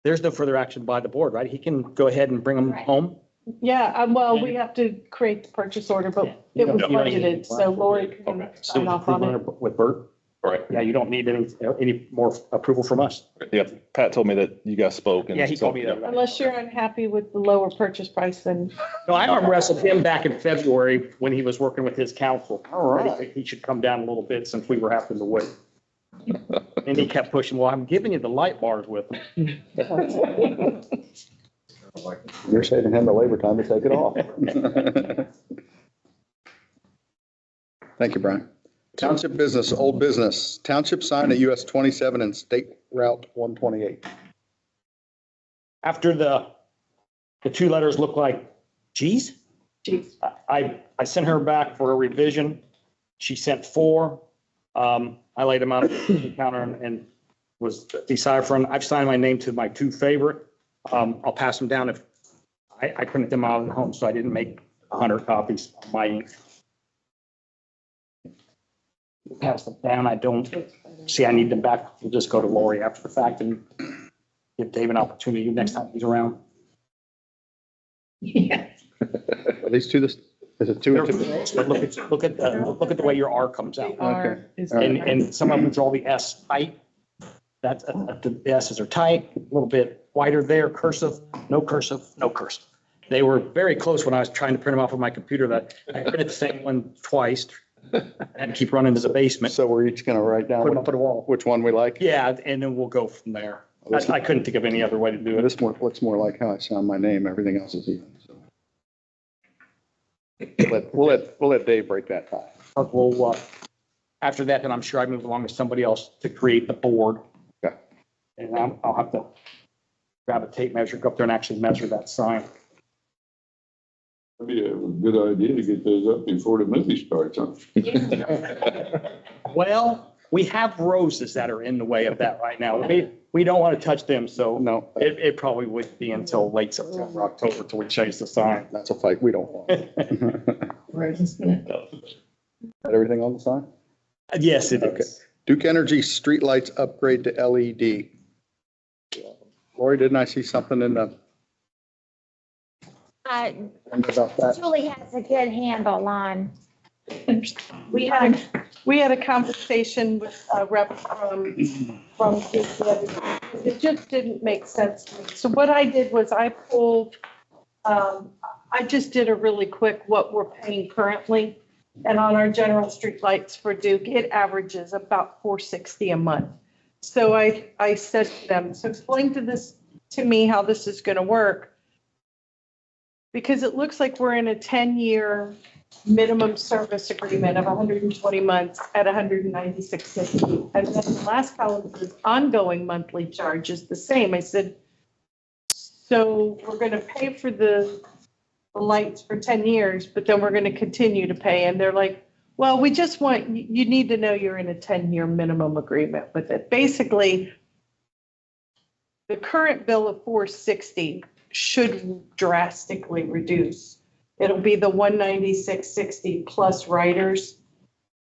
there's no further action by the board, right? He can go ahead and bring them home. Yeah, well, we have to create the purchase order, but it was budgeted, so Lori can sign off on it. With Bert? All right. Yeah, you don't need any more approval from us. Yeah, Pat told me that you guys spoke. Yeah, he told me that. Unless you're unhappy with the lower purchase price, then No, I arm wrestled him back in February when he was working with his council. All right. He should come down a little bit since we were having to wait. And he kept pushing, well, I'm giving you the light bars with them. You're saving him the labor time to take it off. Thank you, Brian. Township business, old business. Township sign at US 27 and State Route 128. After the two letters look like G's, geez. I sent her back for a revision. She sent 4. I laid them out on the counter and was deciphering. I've signed my name to my 2 favorite. I'll pass them down if I printed them out at home, so I didn't make 100 copies of my ink. Pass them down. I don't see I need them back. We'll just go to Lori after the fact and give Dave an opportunity next time he's around. Yeah. Are these two, is it 2 and 2? But look at the way your R comes out. R is- And some of them are all the S tight. That's, the S's are tight, a little bit wider there, cursive, no cursive, no cursive. They were very close when I was trying to print them off of my computer. That I printed the same one twice and keep running to the basement, So we're each going to write down put them up on the wall. which one we like? Yeah, and then we'll go from there. I couldn't think of any other way to do it. This more looks more like how I sound my name. Everything else is even. So. We'll let Dave break that tie. We'll, after that, then I'm sure I move along to somebody else to create the board. Okay. And I'll have to grab a tape measure, go up there and actually measure that sign. That'd be a good idea to get those up before the movie starts, huh? Well, we have roses that are in the way of that right now. We don't want to touch them, so No, it probably would be until late September, October till we change the sign. that's a fight we don't want. Is that everything on the sign? Yes, it Okay. is. Duke Energy streetlights upgrade to LED. Lori, didn't I see something in the, about that? Julie has a good handle on. We had a conversation with a rep from it just didn't make sense to me. So what I did was I pulled, I just did a really quick what we're paying currently. And on our general street lights for Duke, it averages about $460 a month. So I said to them, so explain to me how this is going to work. Because it looks like we're in a 10-year minimum service agreement of 120 months at $196.50. And then the last column is ongoing monthly charge is the same. I said, so we're going to pay for the lights for 10 years, but then we're going to continue to pay. And they're like, well, we just want, you need to know you're in a 10-year minimum agreement with it. Basically, the current bill of $460 should drastically reduce. It'll be the $196.60 plus riders.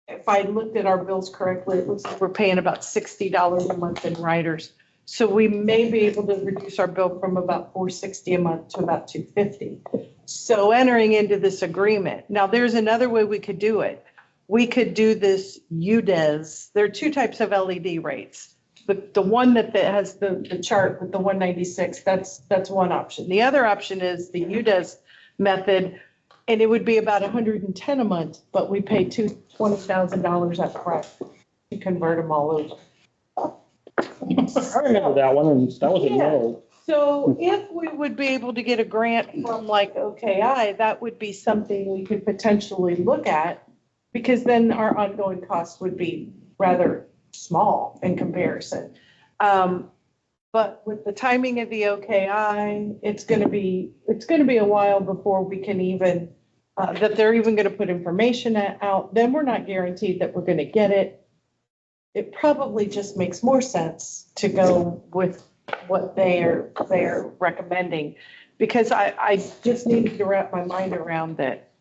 If I looked at our bills correctly, it looks like we're paying about $60 a month in riders. So we may be able to reduce our bill from about $460 a month to about $250. So entering into this agreement, now there's another way we could do it. We could do this UDES. There are two types of LED rates. The one that has the chart with the 196, that's one option. The other option is the UDES method, and it would be about $110 a month, but we pay $20,000 up front to convert them all over. I remember that one, and that was a no. So if we would be able to get a grant from like OKI, that would be something we could potentially look at, because then our ongoing costs would be rather small in comparison. But with the timing of the OKI, it's going to be a while before we can even, that they're even going to put information out. Then we're not guaranteed that we're going to get it. It probably just makes more sense to go with what they're recommending, because I just needed to wrap my mind around that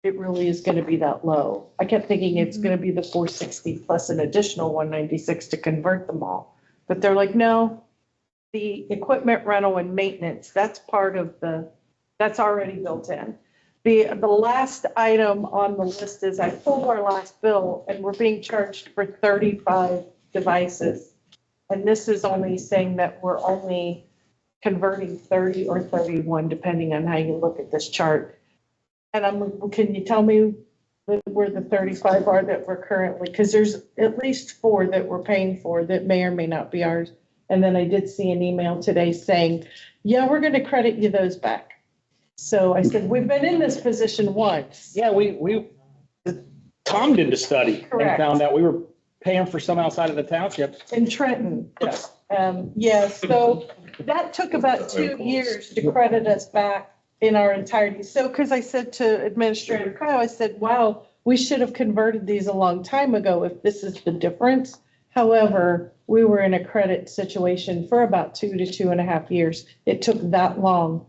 it really is going to be that low. I kept thinking it's going to be the 460 plus an additional 196 to convert them all. But they're like, no, the equipment rental and maintenance, that's that's already built in. The last item on the list is I pulled our last bill and we're being charged for 35 devices. And this is only saying that we're only converting 30 or 31, depending on how you look at this chart. And I'm like, well, can you tell me where the 35 are that we're currently, because there's at least 4 that we're paying for that may or may not be ours. And then I did see an email today saying, yeah, we're going to credit you those back. So I said, we've been in this position once. Yeah, Tom did the study and Correct. found out we were paying for some outside of the township. In Trenton. So that took about 2 years to credit us back in our entirety. So, because I said to Administrator Kyle, I said, wow, we should have converted these a long time ago if this is the difference. However, we were in a credit situation for about 2 to 2.5 years. It took that long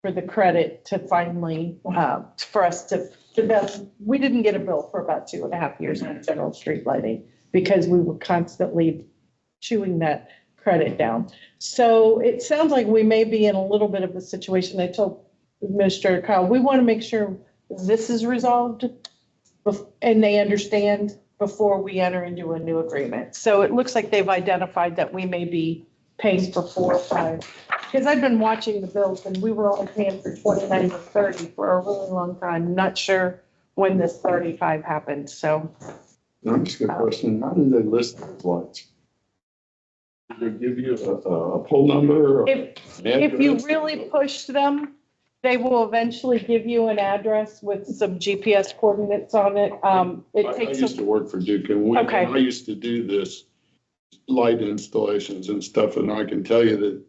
for the credit to finally, for us to we didn't get a bill for about 2.5 years on general street lighting because we were constantly chewing that credit down. So it sounds like we may be in a little bit of a situation. I told Administrator Kyle, we want to make sure this is resolved and they understand before we enter into a new agreement. So it looks like they've identified that we may be paying for 4 or 5. Because I've been watching the bills and we were only paying for 29 or 30 for a really long time. Not sure when this 35 happened. So I'm just got a question. How do they list those lights? Do they give you a poll number? Or if you really push them, they will eventually give you an address with some GPS coordinates on it. I Takes used to work for Duke, and when Okay. I used to do this light installations and stuff, and I can tell you that,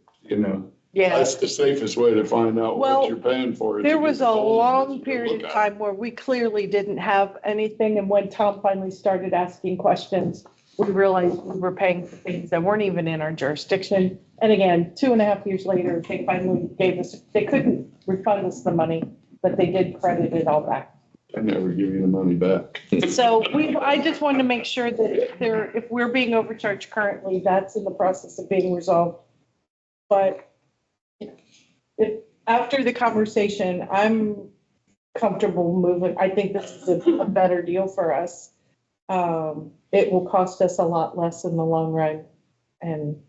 yeah. that's the safest way to find out Well, what you're paying for. is to There get was the a poll numbers long and go period look of at it. time where we clearly didn't have anything. And when Tom finally started asking questions, we realized we were paying for things that weren't even in our jurisdiction. And again, 2.5 years later, they finally gave us, they couldn't refund us the money, but they did credit it all back. They never give you the money back. So I just wanted to make sure that if we're being overcharged currently, that's in the process of being resolved. But after the conversation, I'm comfortable moving. I think this is a better deal for us. It will cost us a lot less in the long run, and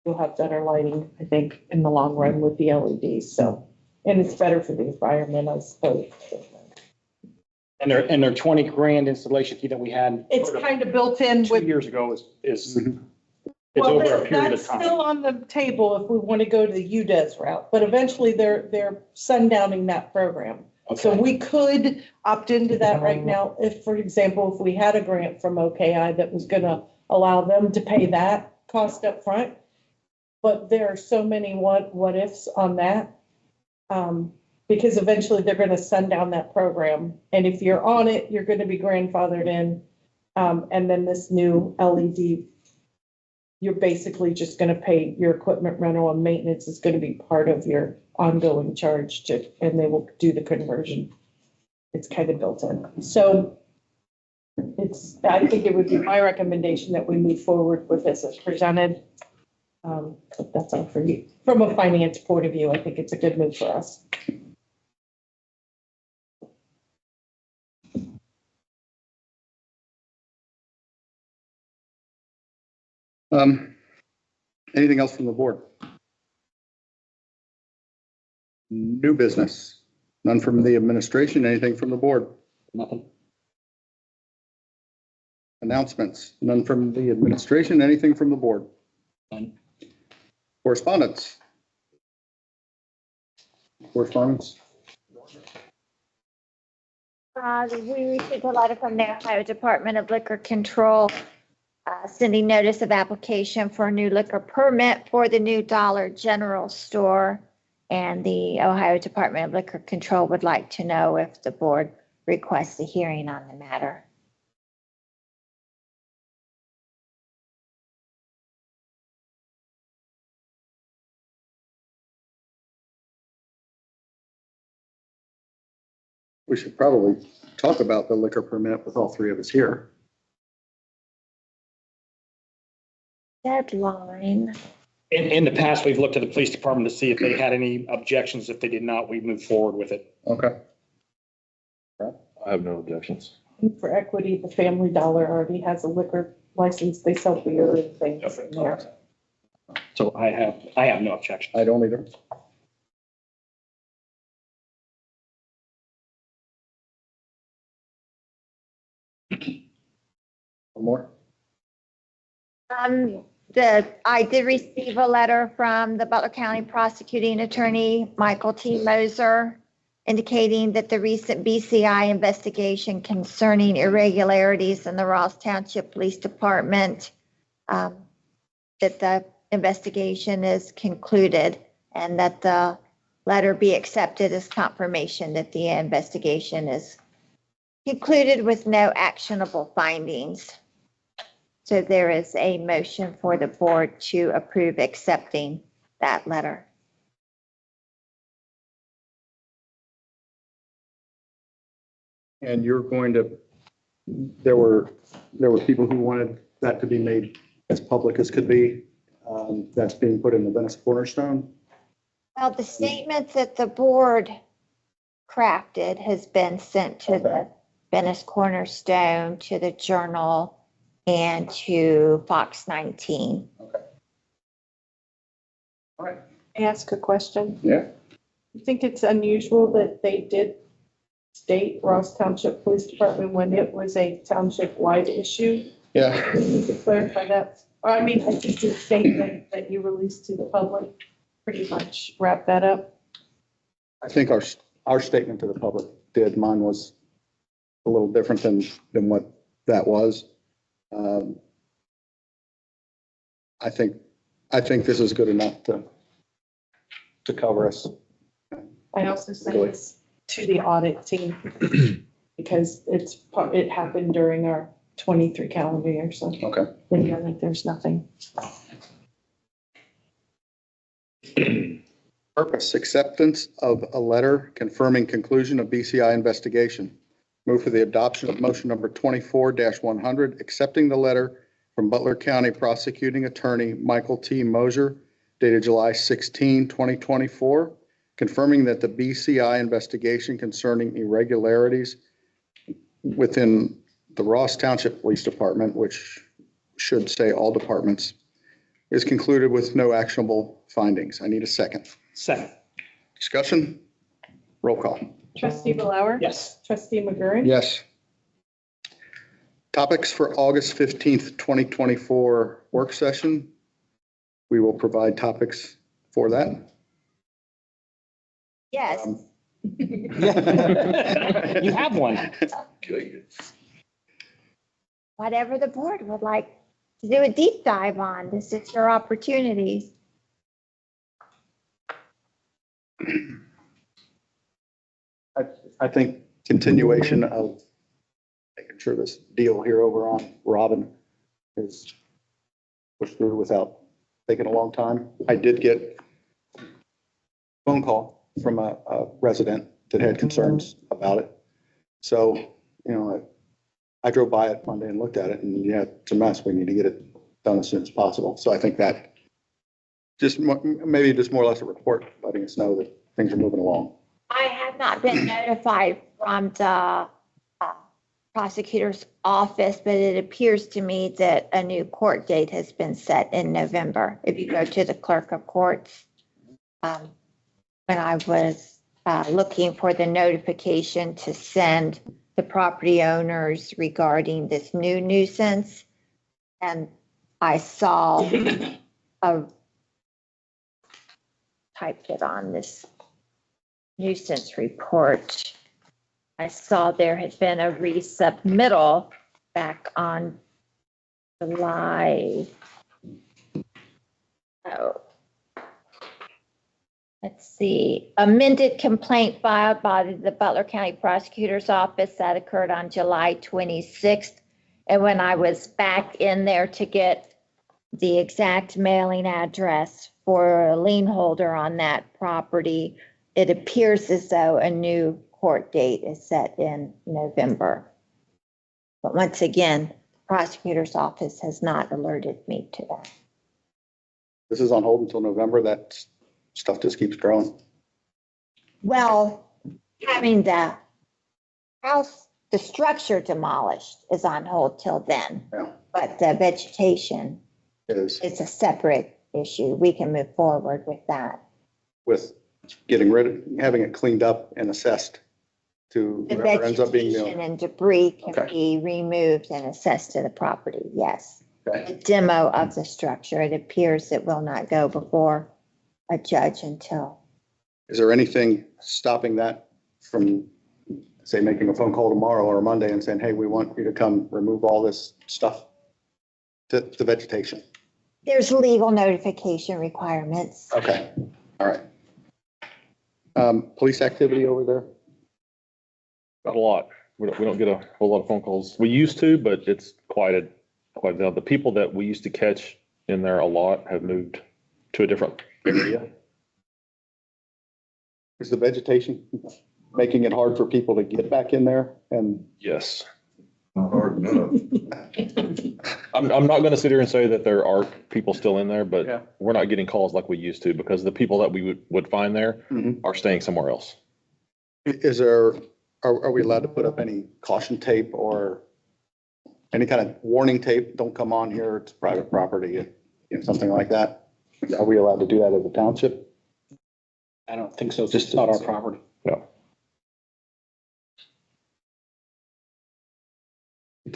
we'll have better lighting, I think, in the long run with the LEDs. So And it's better for the environment, I suppose. And their 20 grand installation fee that we had. It's kind of built in 2 with. years ago is it's Well, over a period of that's still time. on the table if we want to go to the UDES route, but eventually they're sundowning that program. So Okay. we could opt into that right now if, for example, if we had a grant from OKI that was gonna allow them to pay that cost up front. But there are so many what ifs on that. Because eventually they're gonna sundown that program. And if you're on it, you're gonna be grandfathered in. And then this new LED, you're basically just gonna pay your equipment rental and maintenance is gonna be part of your ongoing charge to, and they will do the conversion. It's kind of built in. So I think it would be my recommendation that we move forward with this as presented. But that's all for you. From a finance point of view, I think it's a good move for us. Anything else from the board? New business? None from the administration, anything from the board? Nothing. Announcements? None from the administration, anything from the board? None. Correspondence? Correspondence? We received a letter from the Ohio Department of Liquor Control sending notice of application for a new liquor permit for the new Dollar General store. And the Ohio Department of Liquor Control would like to know if the board requests a hearing on the matter. We should probably talk about the liquor permit with all three of us here. Deadline. In the past, we've looked at the police department to see if they had any objections. If they did not, we moved forward with it. Okay. I have no objections. And for equity, the Family Dollar already has a liquor license. They sell beer and things in there. So I have no objection. I don't either. One more? I did receive a letter from the Butler County Prosecuting Attorney, Michael T. Moser, indicating that the recent BCI investigation concerning irregularities in the Ross Township Police Department, that the investigation is concluded and that the letter be accepted as confirmation that the investigation is concluded with no actionable findings. So there is a motion for the board to approve accepting that letter. And you're going to, there were people who wanted that to be made as public as could be. That's being put in the Venice Cornerstone. Well, the statement that the board crafted has been sent to the Venice Cornerstone, to the Journal, and to Fox 19. Okay. All right. Ask a question. Yeah. You think it's unusual that they did state Ross Township Police Department when it was a township-wide issue? Yeah. Can you clarify that? Or, I mean, I think the statement that you released to the public pretty much wrap that up. I think our statement to the public did. Mine was a little different than what that was. I think this is good enough to cover us. I also sent this to the audit team because it happened during our 23 calendar year, so Okay. they know that there's nothing. Purpose, acceptance of a letter confirming conclusion of BCI investigation. Move for the adoption of motion number 24-100, accepting the letter from Butler County Prosecuting Attorney Michael T. Moser, dated July 16, 2024, confirming that the BCI investigation concerning irregularities within the Ross Township Police Department, which should say all departments, is concluded with no actionable findings. I need a second. Second. Discussion? Roll call. Trustee Blower? Yes. Trustee McGurran? Yes. Topics for August 15th, 2024 work session. We will provide topics for that. Yes. You have one. Whatever the board would like to do a deep dive on, this is your opportunity. I think continuation of making sure this deal here over on Robin is pushed through without taking a long time. I did get a phone call from a resident that had concerns about it. So, you know, I drove by it Monday and looked at it, and yeah, it's a mess. We need to get it done as soon as possible. So I think that maybe just more or less a report letting us know that things are moving along. I have not been notified from the prosecutor's office, but it appears to me that a new court date has been set in November. If you go to the clerk of courts, when I was looking for the notification to send the property owners regarding this new nuisance, and I saw typed it on this nuisance report. I saw there had been a resubmittal back on July. Oh. Let's see, amended complaint filed by the Butler County Prosecutor's Office that occurred on July 26th. And when I was back in there to get the exact mailing address for a lien holder on that property, it appears as though a new court date is set in November. But once again, the prosecutor's office has not alerted me to that. This is on hold until November. That stuff just keeps growing. Well, having the house, the structure demolished is on hold till then. Yeah. But the vegetation Is is a separate issue. We can move forward with that. with getting rid of, having it cleaned up and assessed to The whoever ends up being vegetation the. and debris can Okay. be removed and assessed to the property, yes. Okay. The demo of the structure, it appears it will not go before a judge until, Is there anything stopping that from, say, making a phone call tomorrow or Monday and saying, hey, we want you to come remove all this stuff to the vegetation? there's legal notification requirements. Okay, all right. Police activity over there? Not a lot. We don't get a whole lot of phone calls. We used to, but it's quite the people that we used to catch in there a lot have moved to a different area. Is the vegetation making it hard for people to get back in there? And Yes. Not hard enough. I'm not going to sit here and say that there are people still in there, Yeah. but we're not getting calls like we used to because the people that we would find there Mhm. are staying somewhere else. is there, are we allowed to put up any caution tape or any kind of warning tape? Don't come on here, it's private property, you know, something like that? Are we allowed to do that as a township? I don't think so. It's just not our property. No.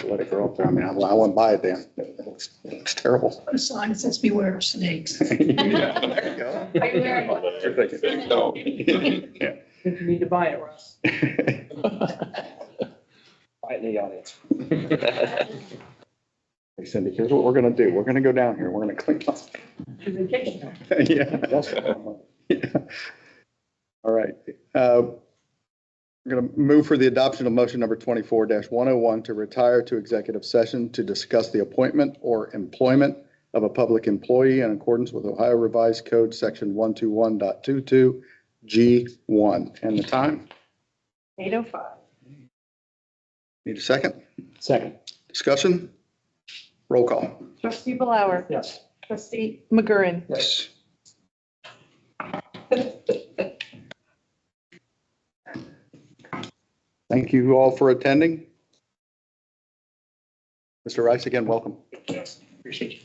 Let it grow up there. I mean, I went by it then. It looks terrible. Put a sign that says beware of snakes. There you go. You're thinking, no. Yeah. You need to buy it, Russ. Right in the audience. Hey Cindy, here's what we're gonna do. We're gonna go down here. We're gonna clean up. Vacation. Yeah. Yeah. All right. We're going to move for the adoption of motion number 24-101 to retire to executive session to discuss the appointment or employment of a public employee in accordance with Ohio Revised Code, section 121.22 G1. And the time? 8:05. Need a second? Second. Discussion? Roll call. Trustee Blower? Yes. Trustee McGurran? Yes. Thank you all for attending. Mr. Rice, again, welcome. Appreciate you.